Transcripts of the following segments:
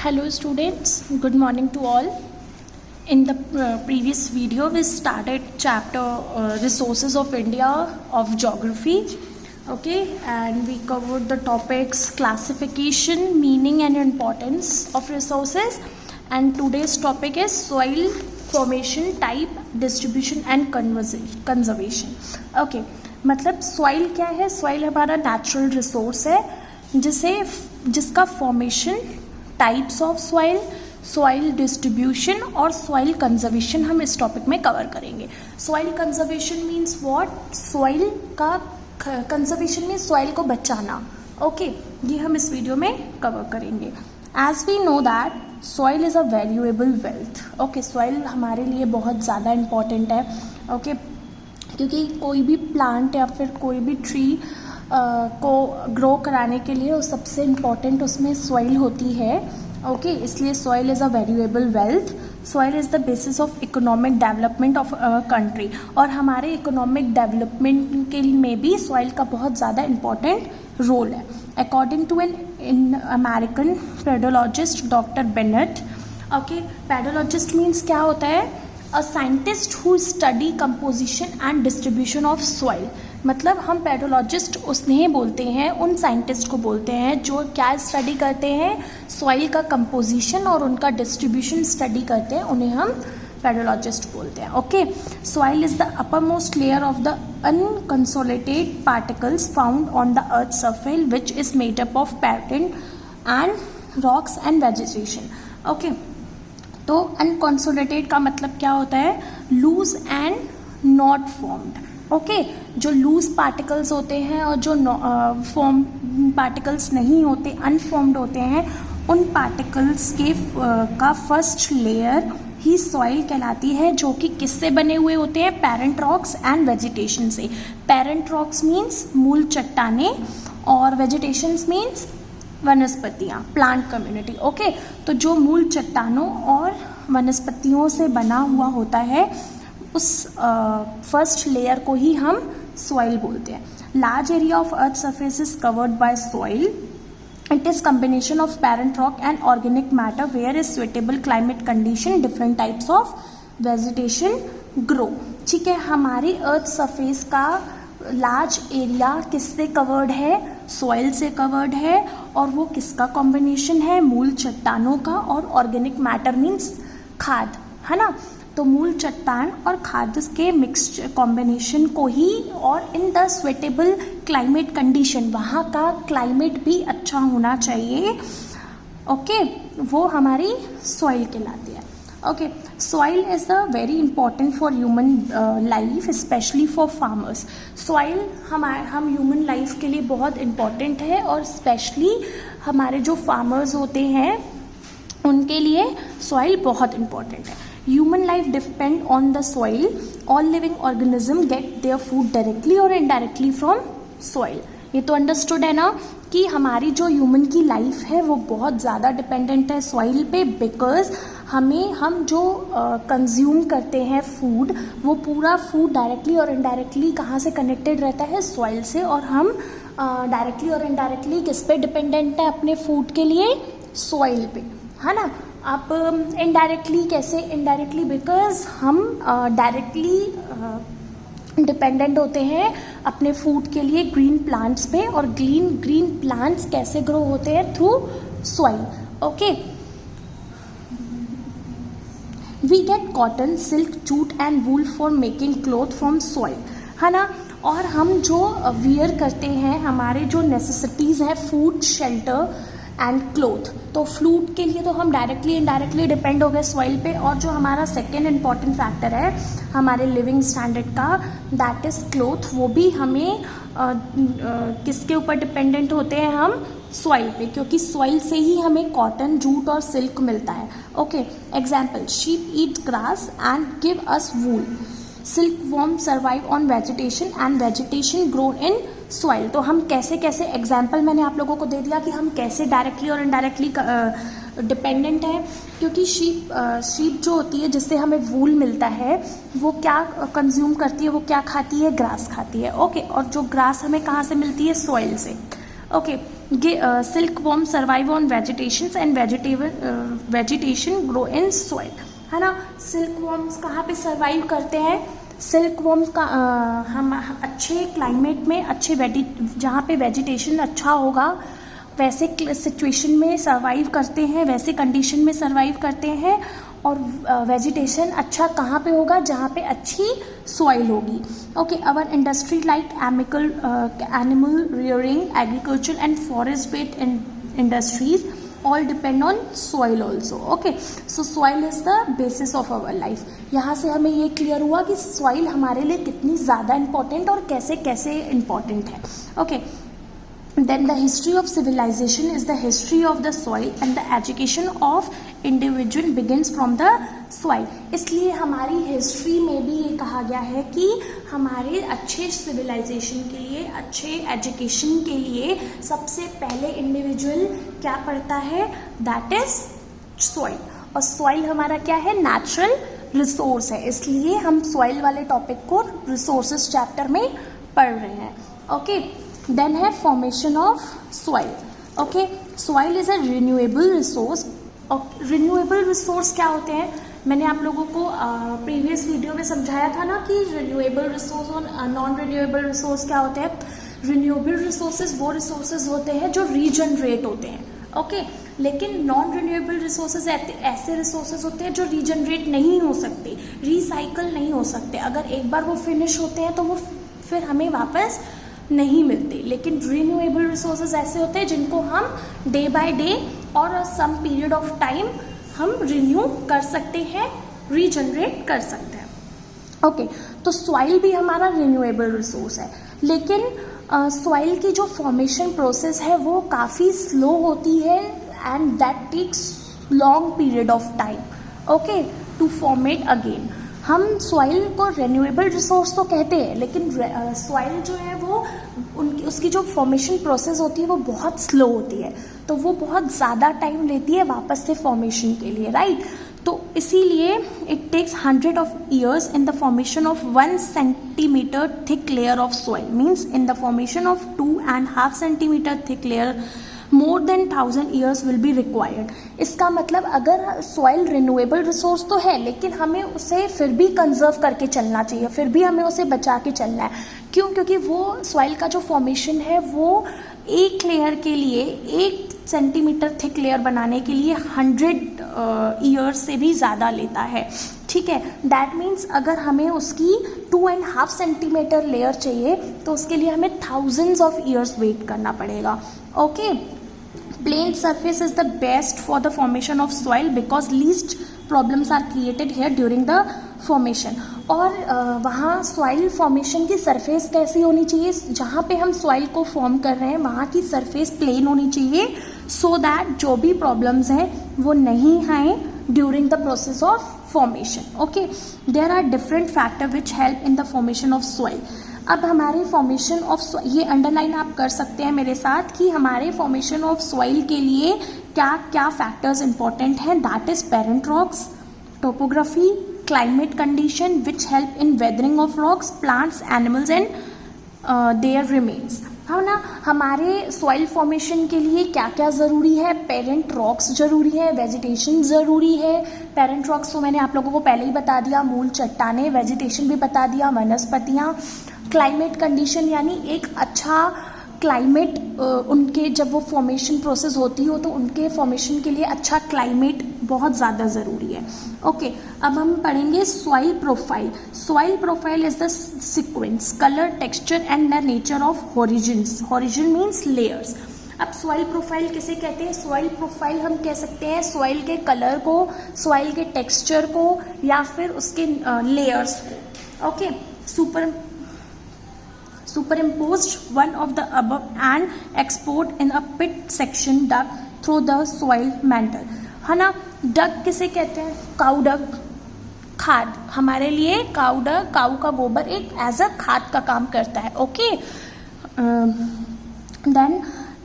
Hello students, good morning to all. In the previous video we started chapter Resources of India of Geography, okay, and we covered the topics classification, meaning and importance of resources, and today's topic is soil formation, type, distribution and conservation. Okay, मतलब soil क्या है? soil हमारा natural resource है जिसका formation, types of soil, soil distribution और soil conservation हम इस topic में कवर करेंगे. Soil conservation means what? Soil का कंजर्वेशन मीन्स सॉइल को बचाना. ओके, ये हम इस वीडियो में कवर करेंगे. As we know that soil is a valuable wealth. Okay, soil हमारे लिए बहुत ज़्यादा इम्पॉर्टेंट है. ओके, क्योंकि कोई भी प्लांट या फिर कोई भी ट्री को ग्रो कराने के लिए सबसे इम्पॉर्टेंट उसमें सॉइल होती है. ओके, इसलिए soil is a valuable wealth. Soil is the basis of economic development of a country. और हमारे इकोनॉमिक डेवलपमेंट के में भी सॉइल का बहुत ज़्यादा इम्पॉर्टेंट रोल है. According to an American pedologist doctor Bennett. Okay, pedologist means क्या होता है? A scientist who study composition and distribution of soil. मतलब हम पेडोलॉजिस्ट उसने बोलते हैं, उन साइंटिस्ट को बोलते हैं जो क्या स्टडी करते हैं? सॉइल का कंपोजिशन और उनका डिस्ट्रीब्यूशन स्टडी करते हैं, उन्हें हम पेडोलॉजिस्ट बोलते हैं. Okay, soil is the upper most layer of the unconsolidated particles found on the earth surface which is made up of parent and rocks and vegetation. Okay, तो unconsolidated का मतलब क्या होता है? Loose and not formed. Okay, जो loose particles होते हैं और जो फॉर्म पार्टिकल्स नहीं होते, अनफॉर्म्ड होते हैं, उन पार्टिकल्स के का फर्स्ट लेयर ही सॉइल कहलाती है, जो कि किससे बने हुए होते हैं? पेरेंट रॉक्स एंड वेजिटेशन से. पेरेंट रॉक्स मीन्स मूल चट्टाने और वेजिटेशंस मीन्स वनस्पतियाँ, प्लांट कम्युनिटी. ओके, तो जो मूल चट्टानों और वनस्पतियों से बना हुआ होता है उस फर्स्ट लेयर को ही हम सॉइल बोलते हैं. Large area of earth surface is covered by soil. It is combination of parent rock and organic matter where is suitable climate condition, different types of vegetation grow. ठीक है, हमारी earth surface का large area किससे covered है? Soil से covered है. और वो किसका कॉम्बिनेशन है? मूल चट्टानों का और ऑर्गेनिक मैटर मीन्स खाद, है ना. तो मूल चट्टान और खाद के मिक्स कॉम्बिनेशन को ही, और इन द स्वेटेबल क्लाइमेट कंडीशन, वहाँ का क्लाइमेट भी अच्छा होना चाहिए. ओके, वो हमारी सॉइल कहलाती है. Okay, soil is the very important for human life, specially for farmers. Soil हम ह्यूमन लाइफ के लिए बहुत इम्पॉर्टेंट है, और स्पेशली हमारे जो फार्मर्स होते हैं उनके लिए सॉइल बहुत इम्पॉर्टेंट है. Human life depend on the soil. All living organism get their food directly or indirectly from soil. ये तो अंडरस्टूड है ना कि हमारी जो ह्यूमन की लाइफ है वो बहुत ज़्यादा डिपेंडेंट है सॉइल पे, बिकॉज हम जो कंज्यूम करते हैं फूड, वो पूरा फूड डायरेक्टली और इनडायरेक्टली कहाँ से कनेक्टेड रहता है? सॉइल से. और हम डायरेक्टली और इनडायरेक्टली किस पे डिपेंडेंट है अपने फूड के लिए? सॉइल पे, है ना. आप इनडायरेक्टली कैसे? इनडायरेक्टली बिकॉज हम डायरेक्टली डिपेंडेंट होते हैं अपने फूड के लिए ग्रीन प्लांट्स पे. और ग्रीन प्लांट्स कैसे ग्रो होते हैं? Through soil. Okay, we get cotton, silk, jute and wool for making cloth from soil, है ना. और हम जो वियर करते हैं, हमारे जो नेसेसिटीज़ हैं, फूड, शेल्टर एंड क्लोथ, तो फ्लूड के लिए तो हम डायरेक्टली इनडायरेक्टली डिपेंड हो गए सॉइल पे. और जो हमारा सेकेंड इम्पॉर्टेंट फैक्टर है हमारे लिविंग स्टैंडर्ड का, दैट इज़ क्लोथ, वो भी हमें किसके ऊपर डिपेंडेंट होते हैं? हम सॉइल पे, क्योंकि सॉइल से ही हमें कॉटन, जूट और सिल्क मिलता है. Okay, example, sheep eat grass and give us wool. Silk worm survive on vegetation and vegetation grow in soil. तो हम कैसे कैसे, एग्जाम्पल मैंने आप लोगों को दे दिया कि हम कैसे डायरेक्टली और इनडायरेक्टली डिपेंडेंट है. क्योंकि शीप जो होती है जिससे हमें वूल मिलता है, वो क्या कंज्यूम करती है? वो क्या खाती है? ग्रास खाती है. ओके, और जो ग्रास हमें कहाँ से मिलती है? सॉइल से. Okay, silk worm survive on vegetation and vegetation grow in soil, है ना। सिल्क वॉर्म्स कहाँ पे सर्वाइव करते हैं? सिल्क वॉर्म्स का हम अच्छे क्लाइमेट में, अच्छे जहाँ पे वेजिटेशन अच्छा होगा वैसे सिचुएशन में सर्वाइव करते हैं, वैसे कंडीशन में सर्वाइव करते हैं। और वेजिटेशन अच्छा कहाँ पे होगा? जहाँ पे अच्छी सॉइल होगी। Okay, our industry like animal rearing, agriculture and forest based industries all depend on soil also. Okay, so soil is the basis of our life. यहाँ से हमें ये क्लियर हुआ कि soil हमारे लिए कितनी ज़्यादा important और कैसे कैसे important है. Okay, then the history of civilization is the history of the soil and the education of individual begins from the soil. इसलिए हमारी हिस्ट्री में भी ये कहा गया है कि हमारे अच्छे सिविलाइजेशन के लिए, अच्छे एजुकेशन के लिए सबसे पहले इंडिविजुअल क्या पढ़ता है? That is soil. और सॉइल हमारा क्या है? नेचुरल रिसोर्स है. इसलिए हम सॉइल वाले टॉपिक को रिसोर्सेज चैप्टर में पढ़ रहे हैं. ओके, देन है formation of soil. Okay, soil is a renewable resource. Renewable resource क्या होते हैं? मैंने आप लोगों को प्रीवियस वीडियो में समझाया था ना कि रिन्यूएबल रिसोर्स और नॉन रिन्यूएबल रिसोर्स क्या होते हैं. रिन्यूएबल रिसोर्सेज वो रिसोर्सेज होते हैं जो रीजनरेट होते हैं. ओके, लेकिन नॉन रिन्यूएबल रिसोर्सेज ऐसे रिसोर्सेज होते हैं जो रीजनरेट नहीं हो सकते, रिसाइकल नहीं हो सकते. अगर एक बार वो फिनिश होते हैं तो वो फिर हमें वापस नहीं मिलते. लेकिन रिन्यूएबल रिसोर्सेज ऐसे होते हैं जिनको हम डे बाय डे और सम पीरियड ऑफ टाइम हम रिन्यू कर सकते हैं, रीजनरेट कर सकते हैं. ओके, तो सॉइल भी हमारा रिन्यूएबल रिसोर्स है. लेकिन सॉइल की जो फॉर्मेशन प्रोसेस है वो काफ़ी स्लो होती है and that takes long period of time. Okay, to format again. हम सॉइल को रिन्यूएबल रिसोर्स तो कहते हैं, लेकिन सॉइल जो है वो उसकी जो फॉर्मेशन प्रोसेस होती है वो बहुत स्लो होती है, तो वो बहुत ज़्यादा टाइम लेती है वापस से फॉर्मेशन के लिए, राइट. तो इसीलिए it takes 100 of years in the formation of 1 centimeter thick layer of soil. Means in the formation of 2.5 centimeter thick layer more than 1000 years will be required. इसका मतलब अगर सॉइल रिन्यूएबल रिसोर्स तो है, लेकिन हमें उसे फिर भी कंजर्व करके चलना चाहिए, फिर भी हमें उसे बचा के चलना है. क्यों? क्योंकि वो सॉइल का जो फॉर्मेशन है वो एक लेयर के लिए, 1 सेंटीमीटर थिक लेयर बनाने के लिए 100 ईयर्स से भी ज़्यादा लेता है. ठीक है, दैट मीन्स अगर हमें उसकी 2.5 सेंटीमीटर लेयर चाहिए तो उसके लिए हमें थाउजेंड्स ऑफ ईयर्स वेट करना पड़ेगा. Okay, plain surface is the best for the formation of soil because least problems are created here during the formation. और वहाँ सॉइल फॉर्मेशन की सरफेस कैसी होनी चाहिए? जहाँ पे हम सॉइल को फॉर्म कर रहे हैं वहाँ की सरफेस प्लेन होनी चाहिए, सो दैट जो भी प्रॉब्लम्स हैं वो नहीं आए during the process of formation. Okay, there are different factor which help in the formation of soil. अब हमारे फॉर्मेशन ऑफ ये अंडरलाइन आप कर सकते हैं मेरे साथ कि हमारे फॉर्मेशन ऑफ सॉइल के लिए क्या क्या फैक्टर्स इंपॉर्टेंट हैं. That is parent rocks, topography, climate condition which help in weathering of rocks, plants, animals and their remains. हाँ ना, हमारे सॉइल फॉर्मेशन के लिए क्या क्या ज़रूरी है? पेरेंट रॉक्स ज़रूरी है, वेजिटेशन ज़रूरी है. पेरेंट रॉक्स तो मैंने आप लोगों को पहले ही बता दिया, मूल चट्टाने. वेजिटेशन भी बता दिया, वनस्पतियाँ. क्लाइमेट कंडीशन यानी एक अच्छा क्लाइमेट, उनके जब वो फॉर्मेशन प्रोसेस होती हो तो उनके फॉर्मेशन के लिए अच्छा क्लाइमेट बहुत ज़्यादा ज़रूरी है. ओके, अब हम पढ़ेंगे soil profile. Soil profile is the sequence, colour, texture and the nature of Horizons. Horizon means layers. अब सॉइल प्रोफाइल किसे कहते हैं? सॉइल प्रोफाइल हम कह सकते हैं सॉइल के कलर को, सॉइल के टेक्सचर को, या फिर उसके लेयर्स को. Okay, superimposed one of the above and export in a pit section dug through the soil mantle. है ना, डग किसे कहते हैं? काउ डग, खाद. हमारे लिए काउ डग, काउ का गोबर एक एज अ खाद का काम करता है. Okay, then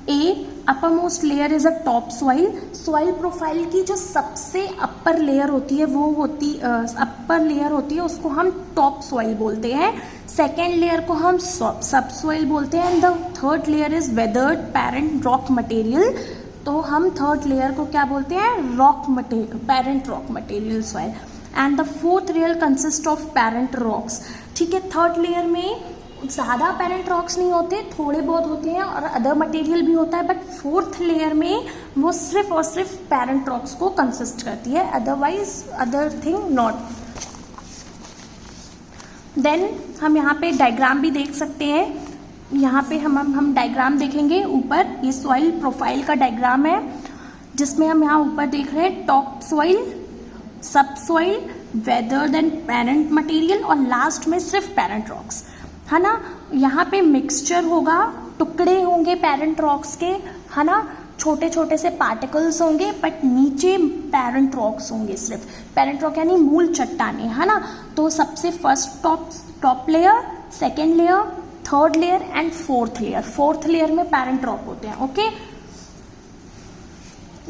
a upper most layer is a top soil. Soil profile की जो सबसे अपर लेयर होती है वो अपर लेयर होती है, उसको हम टॉप सॉइल बोलते हैं. सेकेंड लेयर को हम सब सॉइल बोलते हैं and the third layer is weathered parent rock material, तो हम थर्ड लेयर को क्या बोलते हैं, rock material, parent rock material soil. And the fourth layer consist of parent rocks. ठीक है, थर्ड लेयर में ज़्यादा पेरेंट रॉक्स नहीं होते, थोड़े बहुत होते हैं और अदर मटेरियल भी होता है, बट फोर्थ लेयर में वो सिर्फ और सिर्फ पेरेंट रॉक्स को कंसिस्ट करती है, otherwise other thing not. Then हम यहाँ पे डायग्राम भी देख सकते हैं, यहाँ पे हम डायग्राम देखेंगे ऊपर, ये सॉइल प्रोफाइल का डायग्राम है जिसमें हम यहाँ ऊपर देख रहे हैं टॉप सॉइल, सब soil, weathered and parent material और लास्ट में सिर्फ पेरेंट रॉक्स, है ना। यहाँ पे मिक्सचर होगा, टुकड़े होंगे पेरेंट रॉक्स के, है ना, छोटे छोटे से पार्टिकल्स होंगे, बट नीचे पेरेंट रॉक्स होंगे, सिर्फ पेरेंट रॉक यानी मूल चट्टाने, है ना। तो सबसे first top layer, second layer, third layer and fourth layer, fourth layer में पेरेंट रॉक होते हैं। Okay,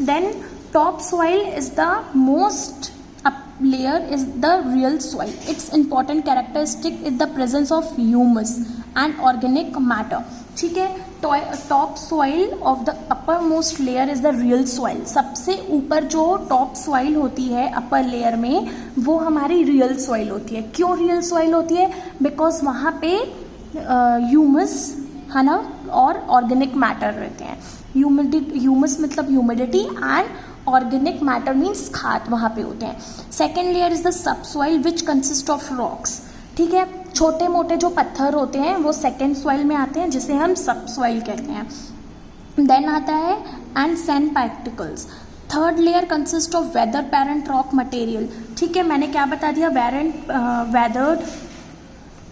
then top soil is the most layer is the real soil. Its important characteristic is the presence of humus and organic matter. ठीक है, top soil of the upper most layer is the real soil. सबसे ऊपर जो top soil होती है upper layer में, वो हमारी रियल सॉइल होती है। क्यों रियल सॉइल होती है? बिकॉज वहाँ पे ह्यूमस, है ना, और ऑर्गेनिक मैटर रहते हैं। ह्यूमस मतलब humidity and organic matter means खाद वहाँ पे होते हैं। Second layer is the sub soil which consist of rocks. ठीक है, छोटे मोटे जो पत्थर होते हैं वो सेकेंड सॉइल में आते हैं, जिसे हम सब सॉइल कहते हैं। देन आता है and sand particles. Third layer consist of weather parent rock material. ठीक है, मैंने क्या बता दिया, weathered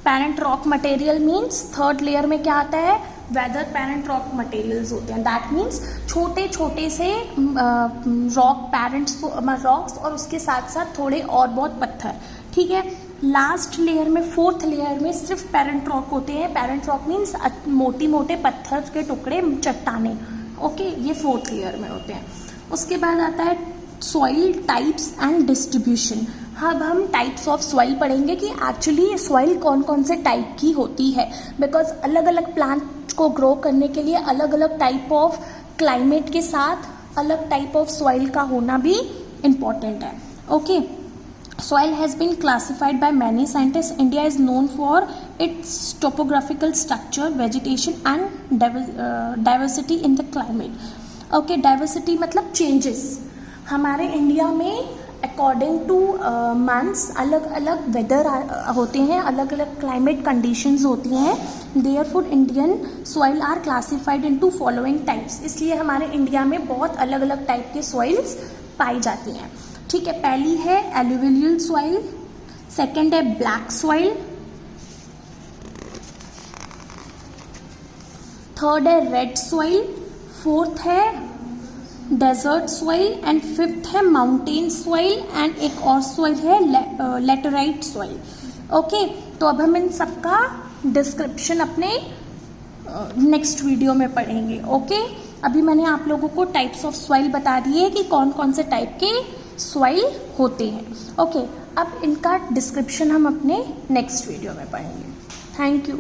parent rock material means third layer में क्या आता है, वेदर पेरेंट रॉक मटेरियल्स होते हैं। दैट मीन्स छोटे छोटे से रॉक पेरेंट्स रॉक्स और उसके साथ साथ थोड़े और बहुत पत्थर। ठीक है, लास्ट लेयर में, फोर्थ लेयर में सिर्फ पेरेंट रॉक होते हैं। पेरेंट रॉक मीन्स मोटी मोटे पत्थर के टुकड़े, चट्टाने। ओके, ये फोर्थ लेयर में होते हैं। उसके बाद आता है सॉइल टाइप्स एंड डिस्ट्रीब्यूशन। अब हम टाइप्स ऑफ सॉइल पढ़ेंगे कि एक्चुअली सॉइल कौन कौन से टाइप की होती है, बिकॉज अलग अलग प्लांट को ग्रो करने के लिए अलग अलग टाइप ऑफ क्लाइमेट के साथ अलग टाइप ऑफ सॉइल का होना भी इम्पॉर्टेंट है। Okay, soil has been classified by many scientists. India is known for its topographical structure, vegetation and diversity in the climate. Okay, diversity मतलब changes। हमारे India में अकॉर्डिंग टू मंथ्स अलग अलग weather होते हैं, अलग अलग क्लाइमेट कंडीशंस होती हैं। Therefore Indian soil are classified into following types. इसलिए हमारे इंडिया में बहुत अलग अलग टाइप के सॉइल्स पाई जाती हैं। ठीक है, पहली है एलुवियल सॉइल, सेकंड है ब्लैक सॉइल, थर्ड है रेड सॉइल, फोर्थ है डेजर्ट सॉइल एंड फिफ्थ है माउंटेन सॉइल एंड एक और सॉइल है लेटराइट सॉइल। ओके, तो अब हम इन सबका डिस्क्रिप्शन अपने नेक्स्ट वीडियो में पढ़ेंगे। ओके, अभी मैंने आप लोगों को टाइप्स ऑफ सॉइल बता दिए कि कौन कौन से टाइप के सॉइल होते हैं। ओके, अब इनका डिस्क्रिप्शन हम अपने नेक्स्ट वीडियो में पढ़ेंगे। Thank you.